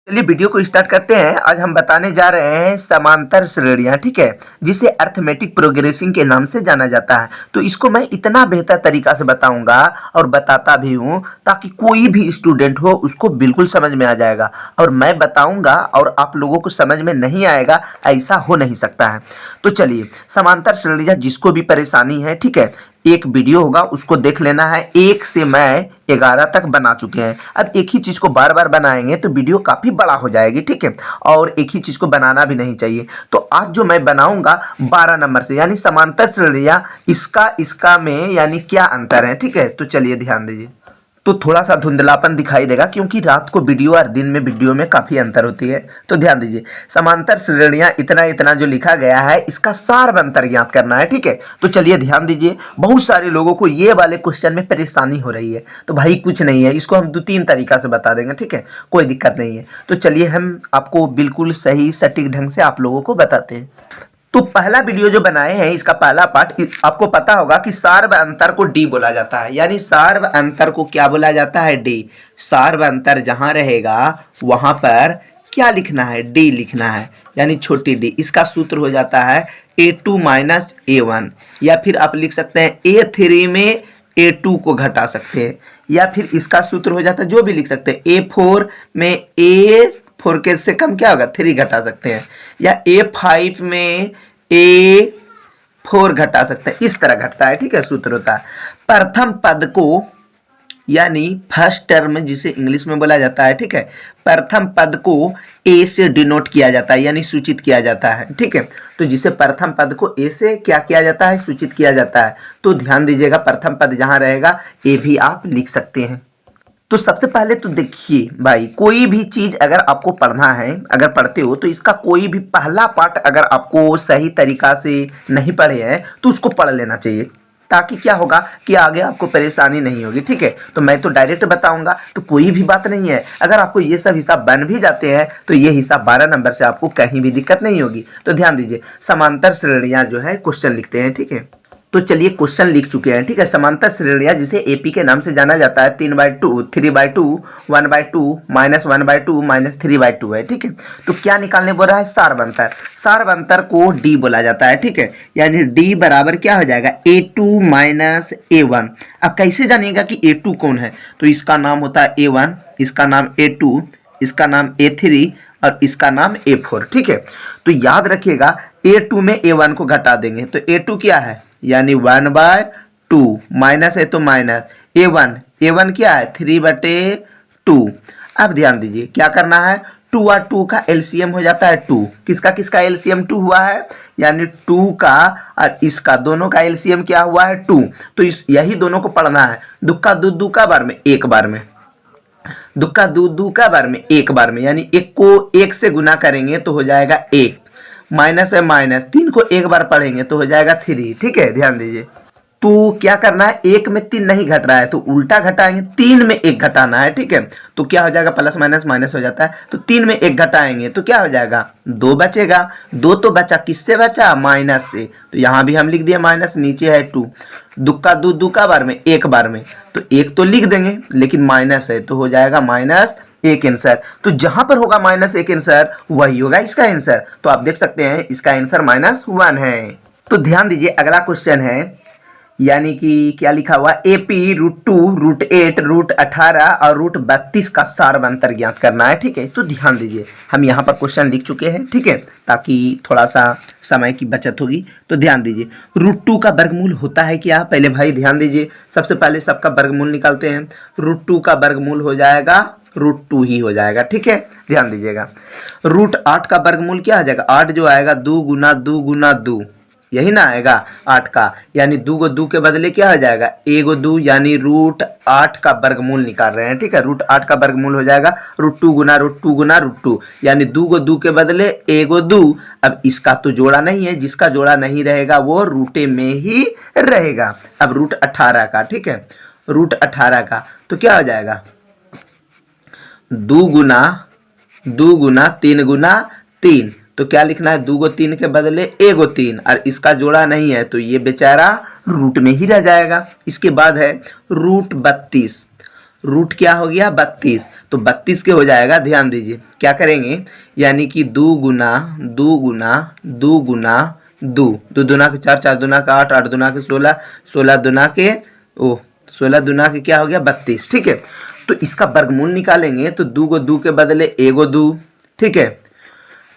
चलिए वीडियो को स्टार्ट करते हैं। आज हम बताने जा रहे हैं समांतर श्रेणियां, ठीक है, जिसे अर्थमेटिक प्रोग्रेसिंग के नाम से जाना जाता है। तो इसको मैं इतना बेहतर तरीका से बताऊंगा और बताता भी हूं ताकि कोई भी स्टूडेंट हो उसको बिल्कुल समझ में आ जाएगा। और मैं बताऊंगा और आप लोगों को समझ में नहीं आएगा, ऐसा हो नहीं सकता है। तो चलिए, समांतर श्रेणियां जिसको भी परेशानी है, ठीक है, एक वीडियो होगा उसको देख लेना है। 1 से मैं 11 तक बना चुके हैं। अब एक ही चीज़ को बार बार बनाएंगे तो वीडियो काफ़ी बड़ा हो जाएगी, ठीक है, और एक ही चीज़ को बनाना भी नहीं चाहिए। तो आज जो मैं बनाऊंगा 12 नंबर से, यानी समांतर श्रेणियां, इसका में यानी क्या अंतर है, ठीक है। तो चलिए ध्यान दीजिए। तो थोड़ा सा धुंधलापन दिखाई देगा क्योंकि रात को वीडियो और दिन में वीडियो में काफ़ी अंतर होती है। तो ध्यान दीजिए, समांतर श्रेणियां इतना इतना जो लिखा गया है इसका सार अंतर ज्ञात करना है, ठीक है। तो चलिए ध्यान दीजिए, बहुत सारे लोगों को ये वाले क्वेश्चन में परेशानी हो रही है। तो भाई कुछ नहीं है, इसको हम 2-3 तरीका से बता देंगे, ठीक है, कोई दिक्कत नहीं है। तो चलिए हम आपको बिल्कुल सही सटीक ढंग से आप लोगों को बताते हैं। तो पहला वीडियो जो बनाए हैं इसका पहला पार्ट, आपको पता होगा कि सार्व अंतर को डी बोला जाता है। यानी सार्व अंतर को क्या बोला जाता है? डी। सार्व अंतर जहां रहेगा वहां पर क्या लिखना है? डी लिखना है, यानी छोटी डी। इसका सूत्र हो जाता है A2 माइनस A1, या फिर आप लिख सकते हैं A3 में A2 को घटा सकते हैं, या फिर इसका सूत्र हो जाता है, जो भी लिख सकते हैं, A4 में A4 के से कम क्या होगा? 3 घटा सकते हैं, या A5 में A4 घटा सकते हैं। इस तरह घटता है, ठीक है, सूत्र होता है। प्रथम पद को यानी फर्स्ट टर्म जिसे इंग्लिश में बोला जाता है, ठीक है, प्रथम पद को ए से डिनोट किया जाता है, यानी सूचित किया जाता है, ठीक है। तो जिसे प्रथम पद को ए से क्या किया जाता है? सूचित किया जाता है। तो ध्यान दीजिएगा, प्रथम पद जहां रहेगा ए भी आप लिख सकते हैं। तो सबसे पहले तो देखिए भाई, कोई भी चीज़ अगर आपको पढ़ना है, अगर पढ़ते हो तो इसका कोई भी पहला पार्ट अगर आपको सही तरीका से नहीं पढ़े हैं तो उसको पढ़ लेना चाहिए, ताकि क्या होगा कि आगे आपको परेशानी नहीं होगी, ठीक है। तो मैं तो डायरेक्ट बताऊंगा तो कोई भी बात नहीं है। अगर आपको ये सब हिसाब बन भी जाते हैं तो ये हिसाब 12 नंबर से आपको कहीं भी दिक्कत नहीं होगी। तो ध्यान दीजिए, समांतर श्रेणियां जो है क्वेश्चन लिखते हैं, ठीक है। तो चलिए क्वेश्चन लिख चुके हैं, ठीक है। समांतर श्रेणियां जिसे एपी के नाम से जाना जाता है 3/2, 3/2, 1/2, -1/2, -3/2 है, ठीक है। तो क्या निकालने बोल रहा है? सार अंतर। सार अंतर को डी बोला जाता है, ठीक है, यानी डी बराबर क्या हो जाएगा? A2 minus A1। अब कैसे जानिएगा कि A2 कौन है? तो इसका नाम होता है A1, इसका नाम A2, इसका नाम A3 और इसका नाम A4, ठीक है। तो याद रखिएगा, A2 में A1 को घटा देंगे तो A2 क्या है? यानी 1/2, माइनस है तो माइनस। A1 क्या है? 3/2। अब ध्यान दीजिए क्या करना है, 2 और 2 का एलसीएम हो जाता है 2। किसका किसका एलसीएम 2 हुआ है? यानी 2 का और इसका, दोनों का एलसीएम क्या हुआ है? 2। तो यही दोनों को पढ़ना है। दुक्का दू का बार में, एक बार में, दुक्का दू का बार में, एक बार में, यानी एक को एक से गुना करेंगे तो हो जाएगा 1, माइनस है माइनस, 3 को एक बार पढ़ेंगे तो हो जाएगा 3, ठीक है। ध्यान दीजिए, तो क्या करना है, 1 में 3 नहीं घट रहा है तो उल्टा घटाएंगे, 3 में 1 घटाना है, ठीक है। तो क्या हो जाएगा? प्लस माइनस माइनस हो जाता है, तो 3 में 1 घटाएंगे तो क्या हो जाएगा? 2 बचेगा। 2 तो बचा, किससे बचा? माइनस से। तो यहाँ भी हम लिख दिए माइनस, नीचे है 2। दुक्का दू का बार में, एक बार में, तो 1 तो लिख देंगे, लेकिन माइनस है तो हो जाएगा -1 आंसर। तो जहां पर होगा -1 आंसर वही होगा इसका आंसर। तो आप देख सकते हैं इसका आंसर -1 है। तो ध्यान दीजिए, अगला क्वेश्चन है, यानी कि क्या लिखा हुआ? AP √2, √8, √18 और √32 का सार अंतर ज्ञात करना है, ठीक है। तो ध्यान दीजिए, हम यहाँ पर क्वेश्चन लिख चुके हैं, ठीक है, ताकि थोड़ा सा समय की बचत होगी। तो ध्यान दीजिए, √2 का वर्गमूल होता है क्या? पहले भाई ध्यान दीजिए, सबसे पहले सबका वर्गमूल निकालते हैं। √2 का वर्गमूल हो जाएगा √2 ही हो जाएगा, ठीक है। ध्यान दीजिएगा, √8 का वर्गमूल क्या हो जाएगा? 8 जो आएगा 2 गुना 2 गुना 2, यही ना आएगा 8 का, यानी 2 को 2 के बदले क्या हो जाएगा? 1 को 2, यानी √8 का वर्गमूल निकाल रहे हैं, ठीक है। √8 का वर्गमूल हो जाएगा √2 गुना √2 गुना √2, यानी 2 को 2 के बदले 1 को 2। अब इसका तो जोड़ा नहीं है, जिसका जोड़ा नहीं रहेगा वो रूटे में ही रहेगा। अब √18 का, ठीक है, √18 का तो क्या हो जाएगा? 2 गुना 3 गुना 3, तो क्या लिखना है? 2 को 3 के बदले 1 को 3, और इसका जोड़ा नहीं है तो ये बेचारा रूट में ही रह जाएगा। इसके बाद है √32। रूट क्या हो गया 32, तो 32 के हो जाएगा, ध्यान दीजिए क्या करेंगे, यानी कि 2 गुना 2 गुना 2 गुना 2, 2 दूना के 4, 4 दूना का 8, 8 दूना के 16, 16 दूना के 16 दूना के क्या हो गया 32, ठीक है। तो इसका वर्गमूल निकालेंगे तो 2 को 2 के बदले एगो 2, ठीक है,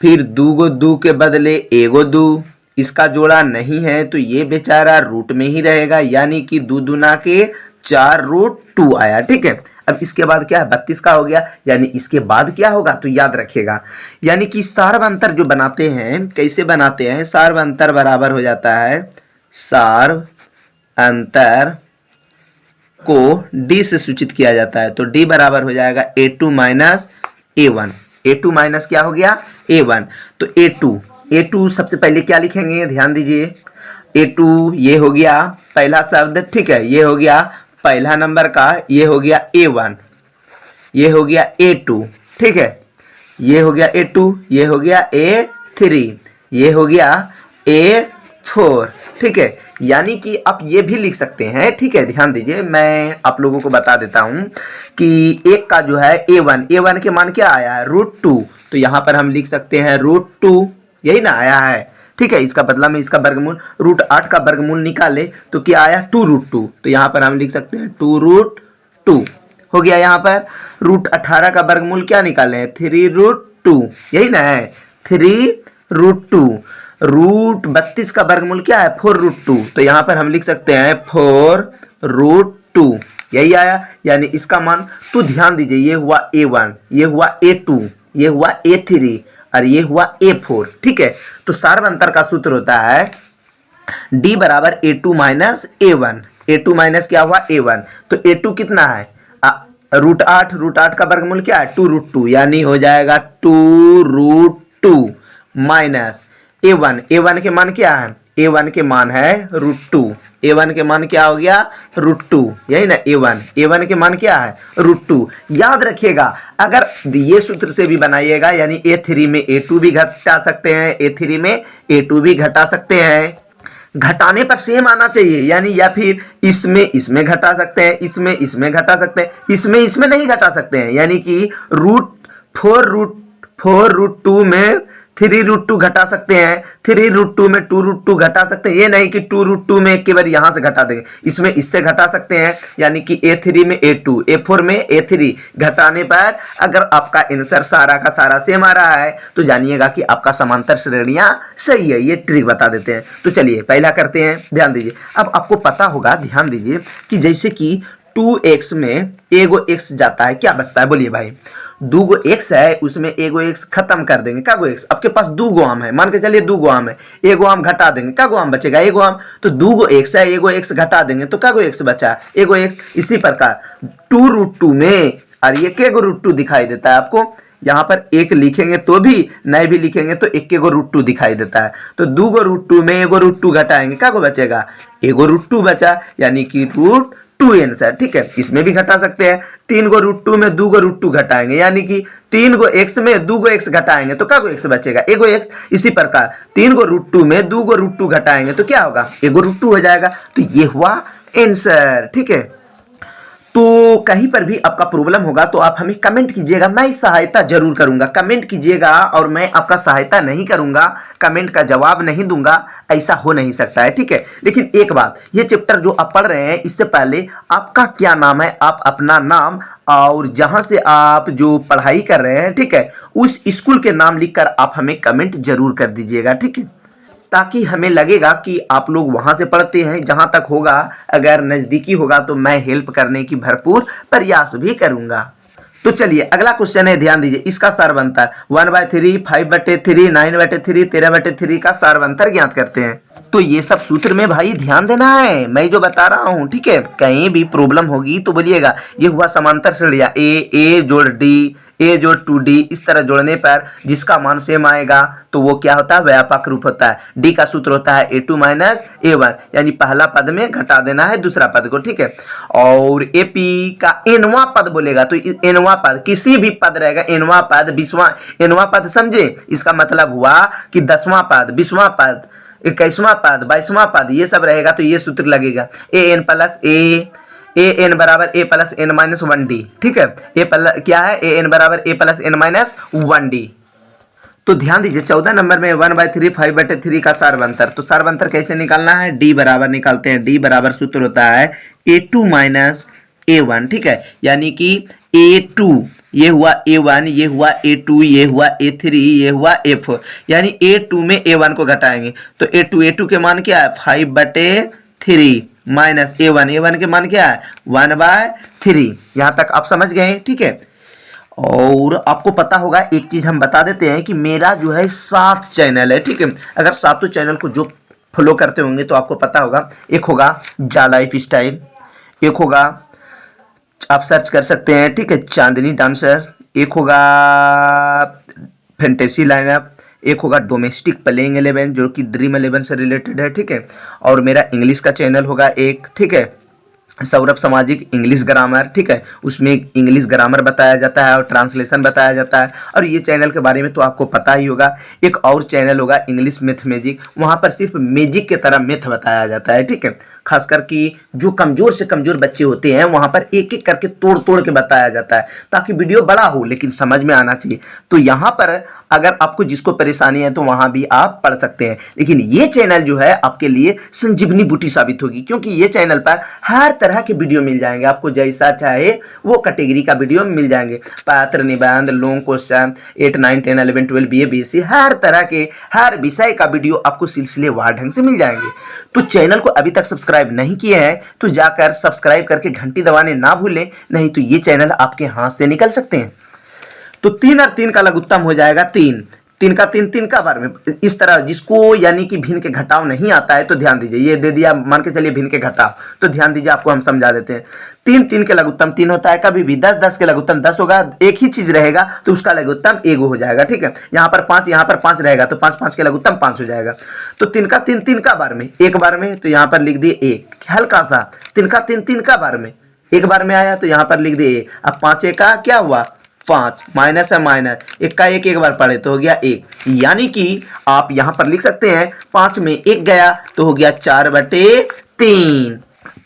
फिर 2 को 2 के बदले एगो 2, इसका जोड़ा नहीं है तो ये बेचारा रूट में ही रहेगा, यानी कि 2 दूना के 4 रूट 2 आया, ठीक है। अब इसके बाद क्या है 32 का हो गया, यानी इसके बाद क्या होगा तो याद रखिएगा, यानी कि सार्व अंतर जो बनाते हैं कैसे बनाते हैं, सार्व अंतर बराबर हो जाता है, सार्व अंतर को d से सूचित किया जाता है, तो d बराबर हो जाएगा a2 minus a1, a2 minus क्या हो गया a1, तो a2 सबसे पहले क्या लिखेंगे, ध्यान दीजिए, a2 ये हो गया पहला शब्द, ठीक है, ये हो गया पहला नंबर का, ये हो गया a1, ये हो गया a2, ठीक है, ये हो गया a2, ये हो गया a3, ये हो गया a4, ठीक है। यानी कि आप ये भी लिख सकते हैं, ठीक है, ध्यान दीजिए मैं आप लोगों को बता देता हूं कि एक का जो है a1 के मान क्या आया है √2, तो यहाँ पर हम लिख सकते हैं √2, यही ना आया है, ठीक है। इसका बदला में इसका वर्गमूल √8 का वर्गमूल निकाले तो क्या आया 2√2, तो यहाँ पर हम लिख सकते हैं 2√2 हो गया। यहाँ पर √18 का वर्गमूल क्या निकाले हैं 3√2, यही ना है 3√2, √32 का वर्गमूल क्या है 4√2, तो यहाँ पर हम लिख सकते हैं 4√2, यही आया, यानी इसका मान, तो ध्यान दीजिए ये हुआ a1, ये हुआ a2, ये हुआ a3 और ये हुआ a4, ठीक है। तो सार्व अंतर का सूत्र होता है d बराबर a2 minus a1, a2 minus क्या हुआ a1, तो a2 कितना है √8 का वर्गमूल क्या है 2√2, यानी हो जाएगा 2√2 माइनस a1 के मान क्या है, a1 के मान है √2, a1 के मान क्या हो गया √2, यही ना a1 के मान क्या है √2। याद रखिएगा अगर ये सूत्र से भी बनाइएगा, यानी a3 में a2 भी घटा सकते हैं, a3 में a2 भी घटा सकते हैं, घटाने पर सेम आना चाहिए, यानी या फिर इसमें घटा सकते हैं, इसमें घटा सकते हैं, इसमें नहीं घटा सकते हैं, यानी कि √4√2 में 3√2 घटा सकते हैं, 3√2 में 2√2 घटा सकते हैं, ये नहीं कि 2√2 में एक बार यहाँ से घटा देंगे, इसमें इससे घटा सकते हैं, यानी कि a3 में a2, a4 में a3 घटाने पर अगर आपका आंसर सारा का सारा सेम आ रहा है तो जानिएगा कि आपका समांतर श्रेणियां सही है। ये ट्रिक बता देते हैं। तो चलिए पहला करते हैं, ध्यान दीजिए। अब आपको पता होगा, ध्यान दीजिए कि जैसे कि 2x में एगो x जाता है, क्या बचता है बोलिए भाई, 2 गो x है, उसमें एगो x खत्म कर देंगे, क्या गो x, आपके पास 2 गो आम है, मान के चलिए 2 गो आम है, एगो आम घटा देंगे, क्या गो आम बचेगा एगो आम, तो 2 गो x है, एगो x घटा देंगे तो क्या गो x बचा एगो x। इसी प्रकार 2√2 में, और ये के गो √2 दिखाई देता है आपको, यहाँ पर एक लिखेंगे तो भी, नहीं भी लिखेंगे तो एक गो √2 दिखाई देता है, तो 2 गो √2 में एगो √2 घटाएंगे, क्या गो बचेगा एगो √2 बचा, यानी कि √2 आंसर, ठीक है। इसमें भी घटा सकते हैं, 3 गो √2 में 2 गो √2 घटाएंगे, यानी कि 3 गो x में 2 गो x घटाएंगे तो क्या गो x बचेगा एगो x। इसी प्रकार 3 गो √2 में 2 गो √2 घटाएंगे तो क्या होगा एगो √2 हो जाएगा, तो ये हुआ आंसर, ठीक है। तो कहीं पर भी आपका प्रॉब्लम होगा तो आप हमें कमेंट कीजिएगा, मैं सहायता जरूर करूंगा, कमेंट कीजिएगा और मैं आपका सहायता नहीं करूंगा, कमेंट का जवाब नहीं दूंगा, ऐसा हो नहीं सकता है, ठीक है। लेकिन एक बात, ये चैप्टर जो आप पढ़ रहे हैं इससे पहले आपका क्या नाम है, आप अपना नाम और जहां से आप जो पढ़ाई कर रहे हैं, ठीक है, उस स्कूल के नाम लिखकर आप हमें कमेंट जरूर कर दीजिएगा, ठीक है, ताकि हमें लगेगा कि आप लोग वहां से पढ़ते हैं। जहां तक होगा, अगर नज़दीकी होगा तो मैं हेल्प करने की भरपूर प्रयास भी करूंगा। तो चलिए अगला क्वेश्चन है, ध्यान दीजिए, इसका सारवंतर 1/3, 5/3, 9/3, 13/3 का सारवंतर ज्ञात करते हैं। तो ये सब सूत्र में भाई ध्यान देना है, मैं जो बता रहा हूँ, ठीक है। कहीं भी प्रॉब्लम होगी तो बोलिएगा। ये हुआ समांतर श्रेणियां, a जोड़ d, a जोड़ 2d, इस तरह जोड़ने पर जिसका मान सेम आएगा तो वो क्या होता है व्यापक रूप होता है। d का सूत्र होता है a2 माइनस a1, यानी पहला पद में घटा देना है दूसरा पद को, ठीक है। और ap का nवां पद बोलेगा तो nवां पद, किसी भी पद रहेगा nवां पद, 20वां nवां पद, समझे। इसका मतलब हुआ कि 10वां पद, 20वां पद, 21वां पद, 22वां पद, ये सब रहेगा तो ये सूत्र लगेगा an plus a A N बराबर ए प्लस एन माइनस 1d, ठीक है। क्या है, ए एन बराबर ए प्लस एन माइनस 1d। तो ध्यान दीजिए 14 नंबर में 1/3 5/3 का सार्वंतर। तो सार्वंतर कैसे निकालना है, डी बराबर निकालते हैं। डी बराबर सूत्र होता है A2 माइनस A1, ठीक है। यानी कि A2 ये हुआ A1, ये हुआ A2, ये हुआ A3, ये हुआ A4। यानी A2 में A1 को घटाएंगे तो A2 के मान क्या है 5/3 माइनस A1 के मान क्या है 1/3। यहाँ तक आप समझ गए, ठीक है। और आपको पता होगा एक चीज़ हम बता देते हैं कि मेरा जो है 7 चैनल है, ठीक है। अगर 7 चैनल को जो फॉलो करते होंगे तो आपको पता होगा, एक होगा जा लाइफ स्टाइल, एक होगा आप सर्च कर सकते हैं, ठीक है, चांदनी डांसर, एक होगा फैंटेसी लाइनअप, एक होगा डोमेस्टिक प्लेइंग 11 जो कि ड्रीम 11 से रिलेटेड है, ठीक है। और मेरा इंग्लिश का चैनल होगा एक, ठीक है, सौरभ सामाजिक इंग्लिश ग्रामर, ठीक है। उसमें इंग्लिश ग्रामर बताया जाता है और ट्रांसलेशन बताया जाता है। और ये चैनल के बारे में तो आपको पता ही होगा। एक और चैनल होगा इंग्लिश मैथ मैजिक, वहाँ पर सिर्फ मैजिक की तरह मैथ बताया जाता है, ठीक है। खासकर कि जो कमज़ोर से कमज़ोर बच्चे होते हैं वहाँ पर एक एक करके तोड़ तोड़ के बताया जाता है ताकि वीडियो बड़ा हो लेकिन समझ में आना चाहिए। तो यहाँ पर अगर आपको जिसको परेशानी है तो वहाँ भी आप पढ़ सकते हैं। लेकिन ये चैनल जो है आपके लिए संजीवनी बूटी साबित होगी, क्योंकि ये चैनल पर हर तरह के वीडियो मिल जाएंगे। आपको जैसा चाहे वो कैटेगरी का वीडियो मिल जाएंगे, पात्र, निबंध, लॉन्ग क्वेश्चन, 8, 9, 10, 11, 12, BA, BSc, हर तरह के हर विषय का वीडियो आपको सिलसिलेवार ढंग से मिल जाएंगे। तो चैनल को अभी तक सब्सक्राइब नहीं किए हैं तो जाकर सब्सक्राइब करके घंटी दबाने ना भूलें, नहीं तो ये चैनल आपके हाथ से निकल सकते हैं। तो 3 और 3 का लघुत्तम हो जाएगा 3, 3 का 3, 3 का बार में इस तरह। जिसको यानी कि भिन्न के घटाव नहीं आता है तो ध्यान दीजिए, ये दे दिया मान के चलिए भिन्न के घटाव, तो ध्यान दीजिए आपको हम समझा देते हैं। 3, 3 के लघुत्तम 3 होता है, कभी भी 10, 10 के लघुत्तम 10 होगा। एक ही चीज रहेगा तो उसका लघुत्तम 1 हो जाएगा, ठीक है। यहाँ पर 5, यहाँ पर 5 रहेगा तो 5, 5 के लघुत्तम 5 हो जाएगा। तो 3 का 3, 3 का बार में एक बार में, तो यहाँ पर लिख दिए 1 हल्का सा। 3 का 3, 3 का बार में एक बार में आया तो यहाँ पर लिख दिए 1। अब 5 का क्या हुआ 5, माइनस है माइनस, 1 का 1 एक बार पढ़े तो हो गया 1। यानी कि आप यहाँ पर लिख सकते हैं 5 में 1 गया तो हो गया 4/3।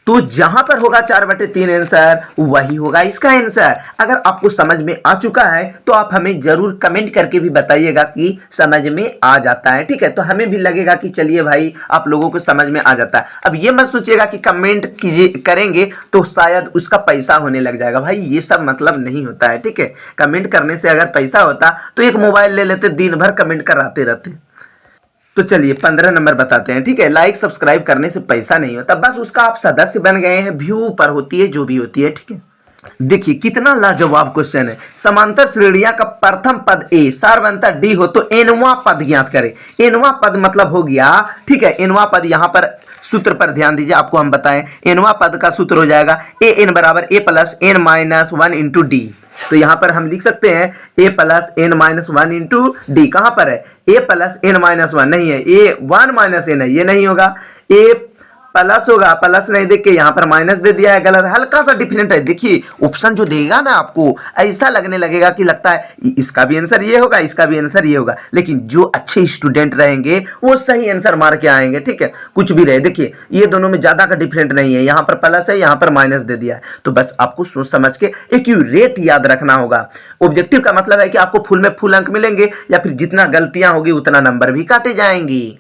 तो जहां पर होगा 4/3 आंसर वही होगा इसका आंसर। अगर आपको समझ में आ चुका है तो आप हमें जरूर कमेंट करके भी बताइएगा कि समझ में आ जाता है, ठीक है। तो हमें भी लगेगा कि चलिए भाई आप लोगों को समझ में आ जाता है। अब ये मत सोचिएगा कि कमेंट कीजिए करेंगे तो शायद उसका पैसा होने लग जाएगा, भाई ये सब मतलब नहीं होता है, ठीक है। कमेंट करने से अगर पैसा होता तो एक मोबाइल ले लेते, दिन भर कमेंट कराते रहते। तो चलिए 15 नंबर बताते हैं, ठीक है। लाइक सब्सक्राइब करने से पैसा नहीं होता, बस उसका आप सदस्य बन गए हैं, व्यू पर होती है जो भी होती है, ठीक है। देखिए कितना लाजवाब क्वेश्चन है। समांतर श्रेणियां का प्रथम पद ए सार्वंतर डी हो तो एनवां पद ज्ञात करें। एनवां पद मतलब हो गया, ठीक है। एनवां पद यहाँ पर सूत्र पर ध्यान दीजिए, आपको हम बताएं। एनवां पद का सूत्र हो जाएगा ए एन बराबर ए plus n minus 1 into d. तो यहाँ पर हम लिख सकते हैं a plus n minus 1 into d. कहाँ पर है a प्लस एन माइनस 1 नहीं है, a 1 माइनस एन है, ये नहीं होगा। a प्लस होगा, प्लस नहीं देख के यहाँ पर माइनस दे दिया है, गलत, हल्का सा डिफरेंट है। देखिए ऑप्शन जो देगा ना आपको ऐसा लगने लगेगा कि लगता है इसका भी आंसर ये होगा, इसका भी आंसर ये होगा। लेकिन जो अच्छे स्टूडेंट रहेंगे वो सही आंसर मार के आएंगे, ठीक है। कुछ भी रहे, देखिए ये दोनों में ज्यादा का डिफरेंट नहीं है, यहाँ पर प्लस है, यहाँ पर माइनस दे दिया है। तो बस आपको सोच समझ के एक्यूरेट याद रखना होगा। ऑब्जेक्टिव का मतलब है कि आपको फुल में फुल अंक मिलेंगे या फिर जितना गलतियां होगी उतना नंबर भी काटे जाएंगी।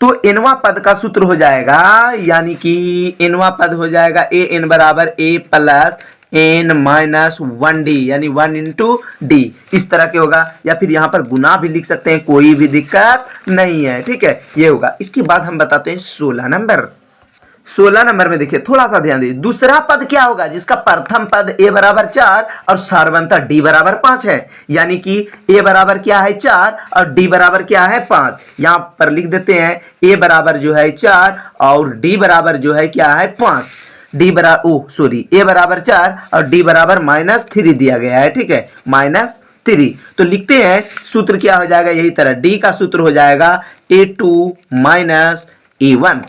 तो एनवा पद का सूत्र हो जाएगा, यानी कि एनवा पद हो जाएगा ए एन बराबर ए प्लस एन माइनस 1d, यानी 1 इंटू डी, इस तरह के होगा। या फिर यहाँ पर गुना भी लिख सकते हैं, कोई भी दिक्कत नहीं है, ठीक है। ये होगा। इसके बाद हम बताते हैं 16 नंबर। 16 नंबर में देखिए थोड़ा सा ध्यान दीजिए, दूसरा पद क्या होगा जिसका प्रथम पद a बराबर 4 और सार्वंतर d बराबर 5 है। यानी कि a बराबर क्या है 4 और d बराबर क्या है 5। यहां पर लिख देते हैं a बराबर जो है 4 और d बराबर जो है क्या है 5। a बराबर 4 और d बराबर -3 दिया गया है, ठीक है, -3। तो लिखते हैं सूत्र क्या हो जाएगा, यही तरह d का सूत्र हो जाएगा a2 minus a1।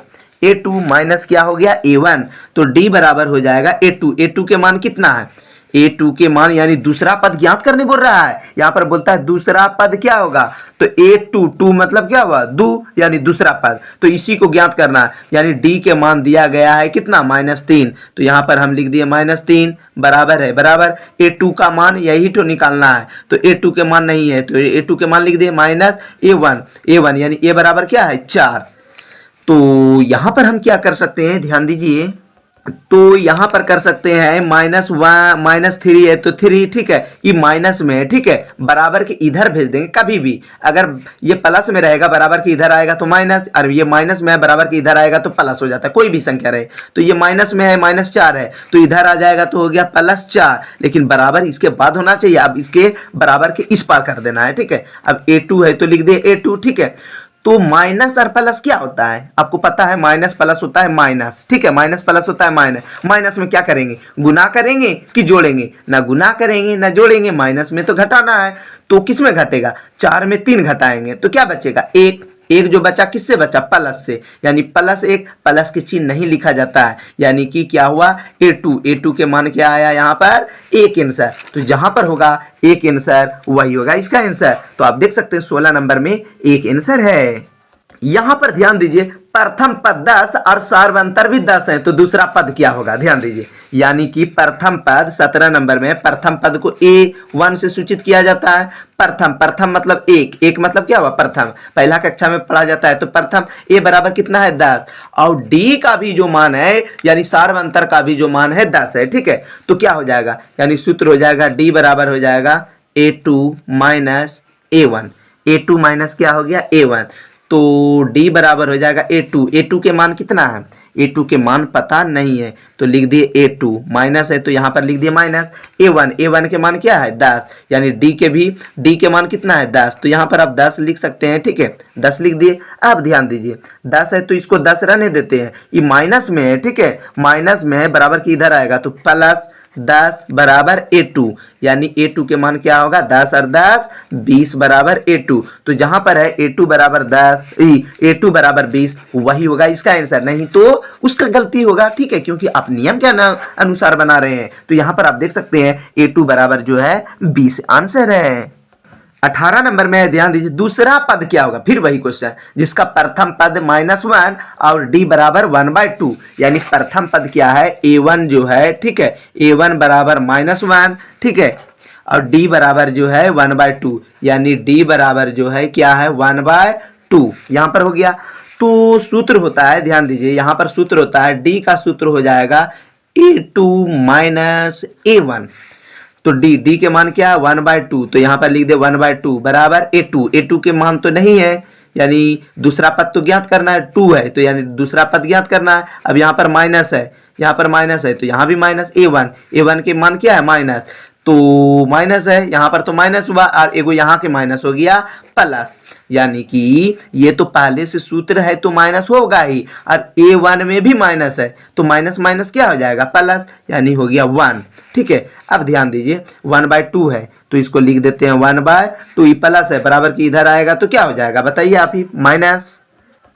a2 minus क्या हो गया a1, तो d बराबर हो जाएगा a2। a2 के मान कितना है, a2 के मान यानी दूसरा पद ज्ञात करने बोल रहा है। यहाँ पर बोलता है दूसरा पद क्या होगा, तो a2, 2 मतलब क्या हुआ, दो यानी दूसरा पद, तो इसी को ज्ञात करना है। यानी d के मान दिया गया है कितना, -3, तो यहाँ पर हम लिख दिए -3 बराबर है, बराबर a2 का मान यही तो निकालना है, तो a2 के मान नहीं है तो a2 के मान लिख दिए -a1 यानी a बराबर क्या है 4। तो यहाँ पर हम क्या कर सकते हैं, ध्यान दीजिए, तो यहाँ पर कर सकते हैं -3 है तो 3, ठीक है, ये माइनस में है, ठीक है, बराबर के इधर भेज देंगे। कभी भी अगर ये प्लस में रहेगा बराबर के इधर आएगा तो माइनस, और ये माइनस में है बराबर के इधर आएगा तो प्लस हो जाता है, कोई भी संख्या रहे। तो ये माइनस में है, -4 है तो इधर आ जाएगा तो हो गया +4, लेकिन बराबर इसके बाद होना चाहिए। अब इसके बराबर के इस पार कर देना है, ठीक है। अब a2 है तो लिख दे a2, ठीक है। तो माइनस और प्लस क्या होता है, आपको पता है, माइनस प्लस होता है माइनस, ठीक है, माइनस प्लस होता है माइनस। माइनस में क्या करेंगे, गुना करेंगे कि जोड़ेंगे, ना गुना करेंगे ना जोड़ेंगे, माइनस में तो घटाना है। तो किस में घटेगा, 4 में 3 घटाएंगे तो क्या बचेगा, एक जो बचा किससे बचा, प्लस से, यानी +1, प्लस के चिन्ह नहीं लिखा जाता है, यानी कि क्या हुआ a2 के मान क्या आया यहाँ पर 1 आंसर। तो जहां पर होगा 1 आंसर वही होगा इसका आंसर। तो आप देख सकते हैं 16 नंबर में 1 आंसर है। यहां पर ध्यान दीजिए, प्रथम पद 10 और सार्वंतर भी 10 है, तो दूसरा पद क्या होगा, ध्यान दीजिए, यानी कि प्रथम पद 17 नंबर में प्रथम पद को a1 से सूचित किया जाता है। प्रथम मतलब एक मतलब क्या हुआ, प्रथम, पहला कक्षा में पढ़ा जाता है। तो प्रथम a बराबर कितना है 10, और d का भी जो मान है यानी सार्वंतर का भी जो मान है 10 है, ठीक है। तो क्या हो जाएगा, यानी सूत्र हो जाएगा d बराबर हो जाएगा a2 minus a1, a2 minus क्या हो गया a1, तो d बराबर हो जाएगा a2 के मान कितना है, a2 के मान पता नहीं है तो लिख दिए a2, माइनस है तो यहाँ पर लिख दिए माइनस a1 के मान क्या है 10, यानी d के मान कितना है 10, तो यहाँ पर आप 10 लिख सकते हैं, ठीक है, 10 लिख दिए। अब ध्यान दीजिए 10 है तो इसको 10 रहने देते हैं, ये माइनस में है, ठीक है, माइनस में है बराबर की इधर आएगा तो +10 बराबर a2, यानी a2 के मान क्या होगा 10 और 10 20 बराबर a2। तो जहां पर है a2 बराबर 20 वही होगा इसका आंसर, नहीं तो उसका गलती होगा, ठीक है, क्योंकि आप नियम के अनुसार बना रहे हैं। तो यहां पर आप देख सकते हैं a2 बराबर जो है 20 आंसर है। 18 नंबर में ध्यान दीजिए, दूसरा पद क्या होगा, फिर वही क्वेश्चन जिसका प्रथम पद -1 और d बराबर 1/2, यानी प्रथम पद क्या है a1 जो है, ठीक है, a1 बराबर -1, ठीक है, और d बराबर जो है 1/2, यानी d बराबर जो है क्या है 1/2, यहाँ पर हो गया। तो सूत्र होता है, ध्यान दीजिए, यहाँ पर सूत्र होता है, d का सूत्र हो जाएगा a2 माइनस a1, तो d के मान क्या है 1/2, तो यहाँ पर लिख दे 1/2 बराबर a2 के मान तो नहीं है, यानी दूसरा पद तो ज्ञात करना है, 2 है तो यानी दूसरा पद ज्ञात करना है। अब यहाँ पर माइनस है, यहाँ पर माइनस है तो यहाँ भी माइनस a1 के मान क्या है माइनस, तो माइनस है, यहाँ पर तो माइनस हुआ और एगो यहाँ के माइनस हो गया प्लस, यानी कि ये तो पहले से सूत्र है तो माइनस होगा ही, और a1 में भी माइनस है तो माइनस माइनस क्या हो जाएगा प्लस, यानी हो गया 1, ठीक है। अब ध्यान दीजिए 1/2 है तो इसको लिख देते हैं 1/2, ये प्लस है बराबर की इधर आएगा तो क्या हो जाएगा बताइए आप ही, माइनस।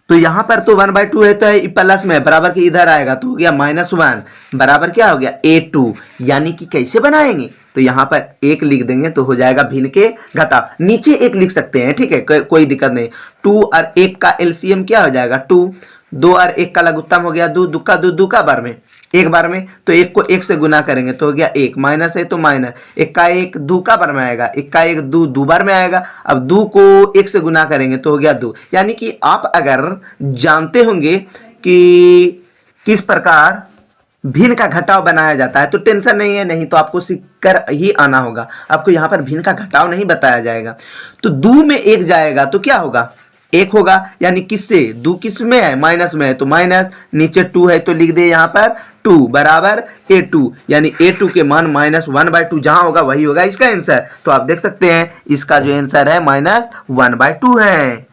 तो यहाँ पर तो 1/2 है तो ये प्लस में बराबर के इधर आएगा तो हो गया -1 बराबर क्या हो गया a2, यानी कि कैसे बनाएंगे, तो यहाँ पर 1 लिख देंगे तो हो जाएगा भिन्न के घटाव, नीचे 1 लिख सकते हैं, ठीक है, कोई दिक्कत नहीं। 2 और 1 का एलसीएम क्या हो जाएगा 2, 2 और 1 का लघुत्तम हो गया 2, 2 का 2, 2 का बार में एक बार में, तो 1 को 1 से गुना करेंगे तो हो गया 1, माइनस है तो माइनस, 1 का 1 2 का बार में आएगा, 1 का 1 2 2 बार में आएगा। अब 2 को 1 से गुना करेंगे तो हो गया 2, यानी कि आप अगर जानते होंगे कि किस प्रकार भिन्न का घटाव बनाया जाता है तो टेंशन नहीं है, नहीं तो आपको सीख कर ही आना होगा, आपको यहाँ पर भिन्न का घटाव नहीं बताया जाएगा। तो 2 में 1 जाएगा तो क्या होगा 1 होगा, यानी किससे 2 किस में है माइनस में है तो माइनस, नीचे 2 है तो लिख दे यहाँ पर 2 बराबर a2, यानी a2 के मान -1/2 जहां होगा वही होगा इसका आंसर। तो आप देख सकते हैं इसका जो आंसर है -1/2 है।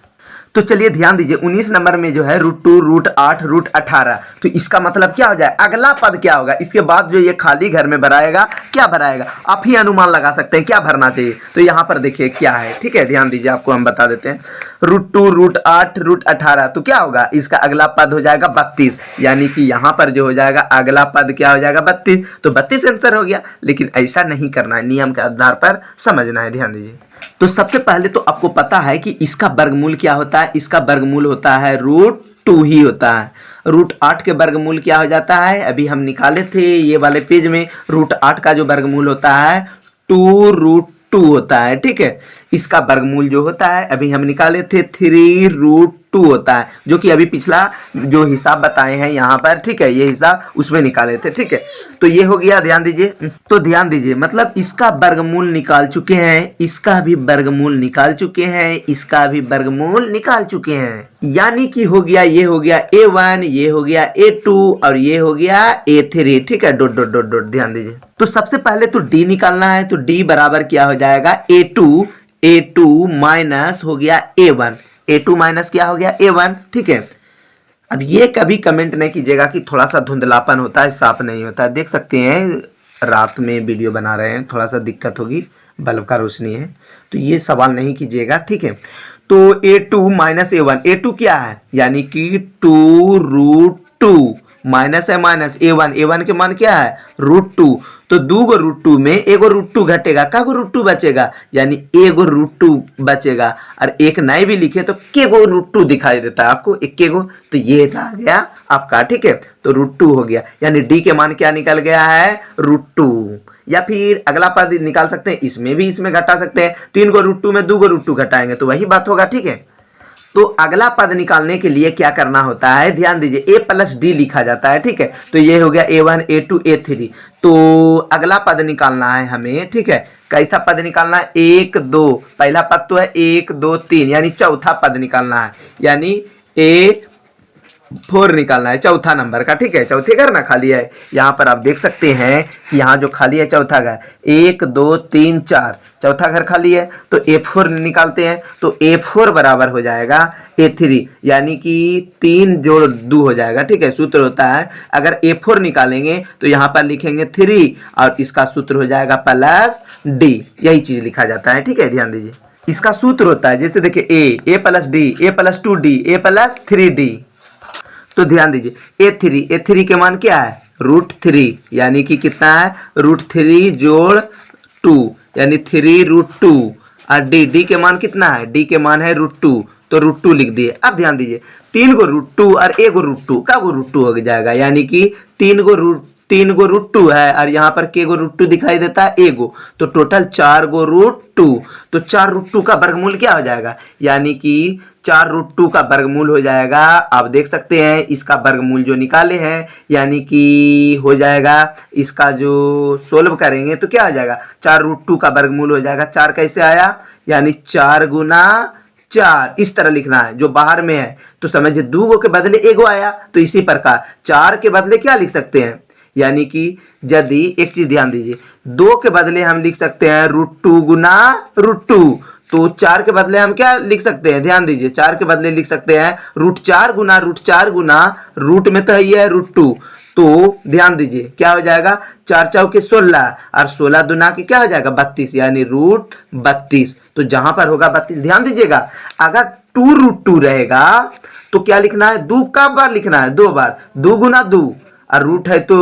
तो चलिए ध्यान दीजिए 19 नंबर में जो है √2 √8 √18, तो इसका मतलब क्या हो जाए, अगला पद क्या होगा, इसके बाद जो ये खाली घर में भराएगा, क्या भराएगा, आप ही अनुमान लगा सकते हैं क्या भरना चाहिए। तो यहाँ पर देखिए क्या है, ठीक है, ध्यान दीजिए, आपको हम बता देते हैं। √2 √8 √18, तो क्या होगा, इसका अगला पद हो जाएगा 32, यानी कि यहाँ पर जो हो जाएगा अगला पद क्या हो जाएगा 32, तो 32 आंसर हो गया। लेकिन ऐसा नहीं करना है, नियम के आधार पर समझना है, ध्यान दीजिए। तो सबसे पहले तो आपको पता है कि इसका वर्गमूल क्या होता है, इसका वर्गमूल होता है √2 ही होता है। √8 के वर्गमूल क्या हो जाता है, अभी हम निकाले थे ये वाले पेज में, √8 का जो वर्गमूल होता है 2√2 होता है, ठीक है। इसका वर्गमूल जो होता है अभी हम निकाले थे 3√2 होता है, जो कि अभी पिछला जो हिसाब बताए हैं यहाँ पर, ठीक है, ये हिसाब उसमें निकाले थे, ठीक है। तो ये हो गया, ध्यान दीजिए। तो ध्यान दीजिए, मतलब इसका वर्गमूल निकाल चुके हैं, इसका भी वर्गमूल निकाल चुके हैं, इसका भी वर्गमूल निकाल चुके हैं, यानी कि हो गया, ये हो गया A1, ये हो गया A2 और ये हो गया A3, ठीक है, डॉट डॉट डॉट डॉट, ध्यान दीजिए। तो सबसे पहले तो D निकालना है, तो D बराबर क्या हो जाएगा A2 माइनस हो गया A1, A2 माइनस क्या हो गया A1, ठीक है। अब ये कभी कमेंट नहीं कीजिएगा कि थोड़ा सा धुंधलापन होता है, साफ नहीं होता है, देख सकते हैं रात में वीडियो बना रहे हैं, थोड़ा सा दिक्कत होगी, बल्ब का रोशनी है, तो ये सवाल नहीं कीजिएगा, ठीक है। तो A2 माइनस A1, A2 क्या है, यानी कि 2√2 माइनस है माइनस A1 के मान क्या है √2, तो 2 गो √2 में एगो √2 घटेगा, का गो √2 बचेगा, यानी एगो √2 बचेगा, और एक नहीं भी लिखे तो के गो √2 दिखाई देता है आपको, एक के गो, तो ये आ गया आपका, ठीक है। तो √2 हो गया, यानी D के मान क्या निकल गया है √2। या फिर अगला पद निकाल सकते हैं, इसमें भी इसमें घटा सकते हैं, 3 गो √2 में 2 गो √2 घटाएंगे तो वही बात होगा, ठीक है। तो अगला पद निकालने के लिए क्या करना होता है, ध्यान दीजिए, A प्लस D लिखा जाता है, ठीक है। तो ये हो गया A1 A2 A3, तो अगला पद निकालना है हमें, ठीक है। कैसा पद निकालना है, 1 2, पहला पद तो है 1 2 3, यानी चौथा पद निकालना है, यानी A4 निकालना है, चौथा नंबर का, ठीक है। चौथे घर ना खाली है, यहाँ पर आप देख सकते हैं कि यहाँ जो खाली है चौथा घर, 1 2 3 4, चौथा घर खाली है, तो A4 निकालते हैं, तो A4 बराबर हो जाएगा A3, यानी कि 3 जोड़ 2 हो जाएगा, ठीक है। सूत्र होता है, अगर A4 निकालेंगे तो यहाँ पर लिखेंगे 3 और इसका सूत्र हो जाएगा प्लस D, यही चीज लिखा जाता है, ठीक है, ध्यान दीजिए। इसका सूत्र होता है, जैसे देखिए A plus D, A plus 2D, A plus 3D, तो ध्यान दीजिए A3 के मान क्या है √3, यानी कि कितना है √3 जोड़ 2, यानी 3√2, और D के मान कितना है, D के मान है √2, तो √2 लिख दिए। अब ध्यान दीजिए 3 गो √2 और 1 गो √2, का गो √2 हो जाएगा, यानी कि 3 गो √2 है, और यहाँ पर के गो √2 दिखाई देता है, एगो, तो टोटल 4 गो √2, तो 4 √2 का वर्गमूल क्या हो जाएगा, यानी कि 4 √2 का वर्गमूल हो जाएगा, आप देख सकते हैं इसका वर्गमूल जो निकाले हैं, यानी कि हो जाएगा, इसका जो सोल्व करेंगे तो क्या हो जाएगा, 4 √2 का वर्गमूल हो जाएगा, 4 कैसे आया, यानी 4 गुना 4, इस तरह लिखना है, जो बाहर में है तो समझिए 2 गो के बदले एगो आया, तो इसी प्रकार 4 के बदले क्या लिख सकते हैं, यानी कि यदि एक चीज ध्यान दीजिए, 2 के बदले हम लिख सकते हैं √2 गुना √2, तो 4 के बदले हम क्या लिख सकते हैं, ध्यान दीजिए, 4 के बदले लिख सकते हैं √4 गुना रूट में तो है ये है √2, तो ध्यान दीजिए क्या हो जाएगा, 4 चौके 16 और 16 दुना के क्या हो जाएगा 32, यानी √32, तो जहां पर होगा 32, ध्यान दीजिएगा, अगर 2√2 रहेगा तो क्या लिखना है, 2 का बार लिखना है, 2 बार, 2 गुना 2, और रूट है तो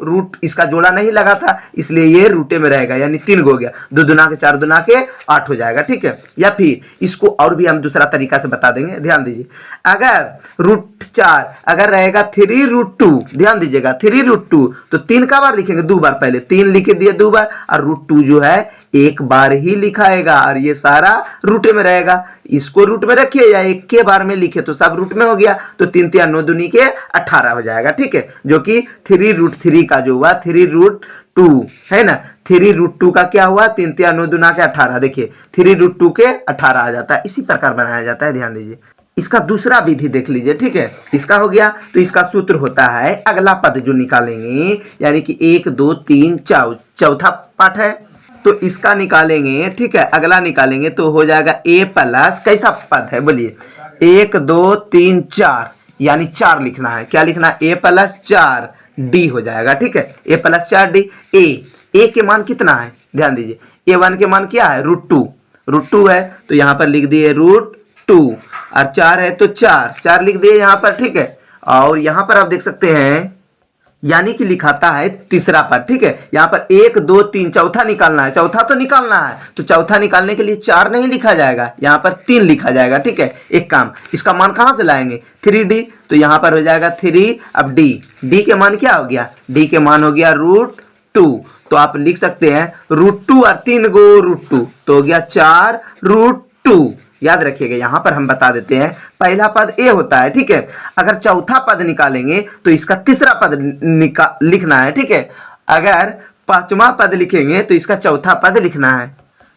रूट इसका जोड़ा नहीं लगा था, इसलिए ये रूटे में रहेगा, यानी 3 हो गया, 2 दुना के 4 दुना के 8 हो जाएगा, ठीक है। या फिर इसको और भी हम दूसरा तरीका से बता देंगे, ध्यान दीजिए, अगर √4 अगर रहेगा 3√2, ध्यान दीजिएगा 3√2, तो 3 का बार लिखेंगे, 2 बार, पहले 3 लिख दिए 2 बार, और √2 जो है एक बार ही लिखाएगा, और ये सारा रूट में रहेगा, इसको रूट में रखिए या एक के बार में लिखे तो सब रूट में हो गया, तो 3 3 9 दूनी के 18 हो जाएगा, ठीक है, जो कि 3√3 का जो हुआ 3√2 है ना, 3√2 का क्या हुआ, 3 3 9 दूना के 18, देखिए 3√2 के 18 आ जाता है, इसी प्रकार बनाया जाता है, ध्यान दीजिए। इसका दूसरा विधि देख लीजिए, ठीक है, इसका हो गया, तो इसका सूत्र होता है, अगला पद जो निकालेंगे, यानी कि 1 2 3 4, चौथा पाठ है, तो इसका निकालेंगे, ठीक है, अगला निकालेंगे तो हो जाएगा A प्लस, कैसा पद है बोलिए, 1 2 3 4 यानी 4 लिखना है। क्या लिखना है? a प्लस 4 d हो जाएगा। ठीक है, a प्लस 4 d। a के मान कितना है? ध्यान दीजिए, a1 के मान क्या है? √2 है, तो यहाँ पर लिख दिए √2 और 4 है तो 4 लिख दिए यहाँ पर। ठीक है, और यहाँ पर आप देख सकते हैं यानी कि लिखाता है तीसरा पद। ठीक है, यहाँ पर 1 2 3 चौथा निकालना है, चौथा तो निकालना है, तो चौथा निकालने के लिए 4 नहीं लिखा जाएगा, यहाँ पर 3 लिखा जाएगा। ठीक है, एक काम, इसका मान कहाँ से लाएंगे? 3d, तो यहाँ पर हो जाएगा 3। अब d के मान क्या हो गया? d के मान हो गया √2, तो आप लिख सकते हैं √2 और 3 गो √2 तो हो गया 4√2। याद रखिएगा, यहां पर हम बता देते हैं पहला पद a होता है। ठीक है, अगर चौथा पद निकालेंगे तो इसका तीसरा पद लिखना है। ठीक है, अगर पांचवा पद लिखेंगे तो इसका चौथा पद लिखना है।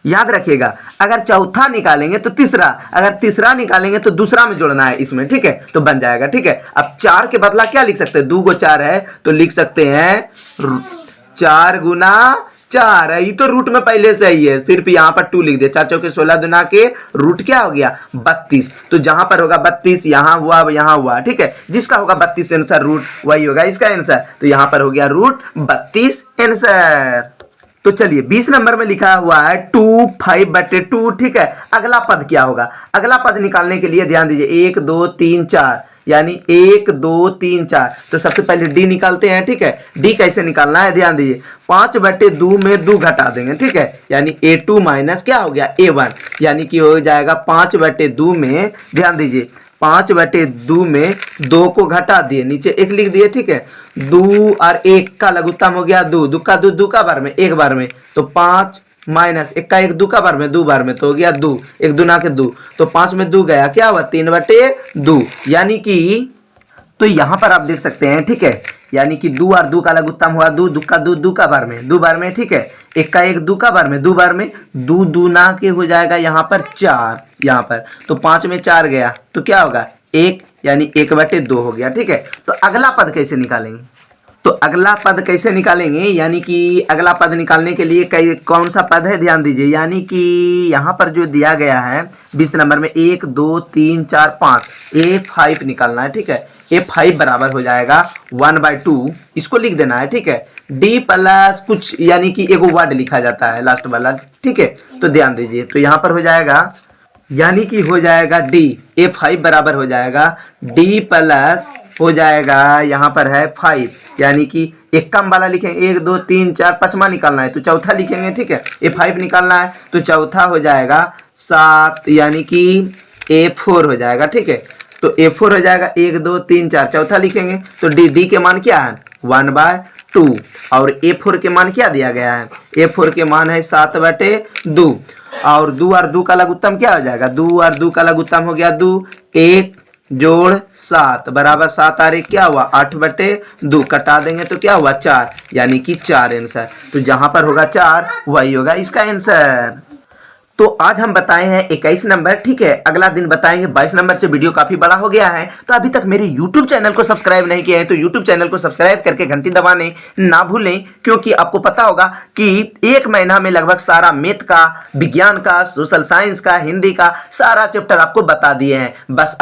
याद रखिएगा, अगर चौथा निकालेंगे तो तीसरा, अगर तीसरा निकालेंगे तो दूसरा में जोड़ना है इसमें। ठीक है, तो बन जाएगा। ठीक है, अब 4 के बदला क्या लिख सकते हैं? 2 गो 4 है, तो लिख सकते हैं 4 गुना 4 है। ये तो रूट में पहले से ही है, सिर्फ यहाँ पर 2 लिख दे। 4 चौके 16 दुना के रूट क्या हो गया? 32। तो जहां पर होगा 32 यहाँ हुआ, यहाँ हुआ। ठीक है, जिसका होगा 32 आंसर रूट वही होगा इसका आंसर, तो यहाँ पर हो गया √32 आंसर। तो चलिए 20 नंबर में लिखा हुआ है 2 5/2। ठीक है, अगला पद क्या होगा? अगला पद निकालने के लिए ध्यान दीजिए 1 2 3 4 यानी 1 2 3 4, तो सबसे पहले d निकालते हैं। ठीक है, d कैसे निकालना है? ध्यान दीजिए 5/2 में 2 घटा देंगे। ठीक है, यानी a2 माइनस क्या हो गया? a1, यानी कि हो जाएगा 5/2 में, ध्यान दीजिए 5/2 में 2 को घटा दिए, नीचे 1 लिख दिए। ठीक है, 2 और 1 का लघुत्तम हो गया 2, 2 का 2, 2 का बार में 1 बार में, तो 5 माइनस 1 का 1 2 का बार में 2 बार में, तो हो गया 2, 1 2 ना के 2, तो 5 में 2 गया, क्या हुआ? 3/2, यानी कि तो यहाँ पर आप देख सकते हैं। ठीक है, यानी कि 2 और 2 का लघुत्तम हुआ 2, 2 का 2, 2 का बार में 2 बार में। ठीक है, 1 का 1 2 का बार में 2 बार में, 2 2 ना के हो जाएगा यहाँ पर 4, यहाँ पर तो 5 में 4 गया, तो क्या होगा? 1, यानी 1/2 हो गया। ठीक है, तो अगला पद कैसे निकालेंगे? तो अगला पद कैसे निकालेंगे, यानी कि अगला पद निकालने के लिए कौन सा पद है? ध्यान दीजिए, यानी कि यहाँ पर जो दिया गया है 20 नंबर में 1 2 3 4 5, a5 निकालना है। ठीक है, a5 बराबर हो जाएगा 1/2, इसको लिख देना है। ठीक है, d प्लस कुछ, यानी कि एगो वर्ड लिखा जाता है लास्ट वाला। ठीक है, तो ध्यान दीजिए, तो यहाँ पर हो जाएगा, यानी कि हो जाएगा d, a5 बराबर हो जाएगा d प्लस हो जाएगा यहाँ पर है 5, यानी कि एक कम वाला लिखेंगे 1 2 3 4, पांचवा निकालना है तो चौथा लिखेंगे। ठीक है, a5 निकालना है तो चौथा हो जाएगा 7, यानी कि a4 हो जाएगा। ठीक है, तो a4 हो जाएगा 1 2 3 4, चौथा लिखेंगे तो d के मान क्या है? 1/2, और a4 के मान क्या दिया गया है? a4 के मान है 7/2, और 2 और 2 का लघुत्तम क्या हो जाएगा? 2 और 2 का लघुत्तम हो गया 2, 1 जोड़ 7 बराबर 7 और 1 क्या हुआ? 8/2, कटा देंगे तो क्या हुआ? 4, यानी कि 4 आंसर। तो जहां पर होगा 4 वही होगा इसका आंसर। तो आज हम बताए हैं 21 नंबर। ठीक है, अगला दिन बताएंगे 22 नंबर से। वीडियो काफी बड़ा हो गया है, तो अभी तक मेरे YouTube चैनल को सब्सक्राइब नहीं किया है तो YouTube चैनल को सब्सक्राइब करके घंटी दबाने ना भूलें, क्योंकि आपको पता होगा कि 1 महीना में लगभग सारा मैथ का, विज्ञान का, सोशल साइंस का, हिंदी का सारा चैप्टर आपको बता दिए हैं। बस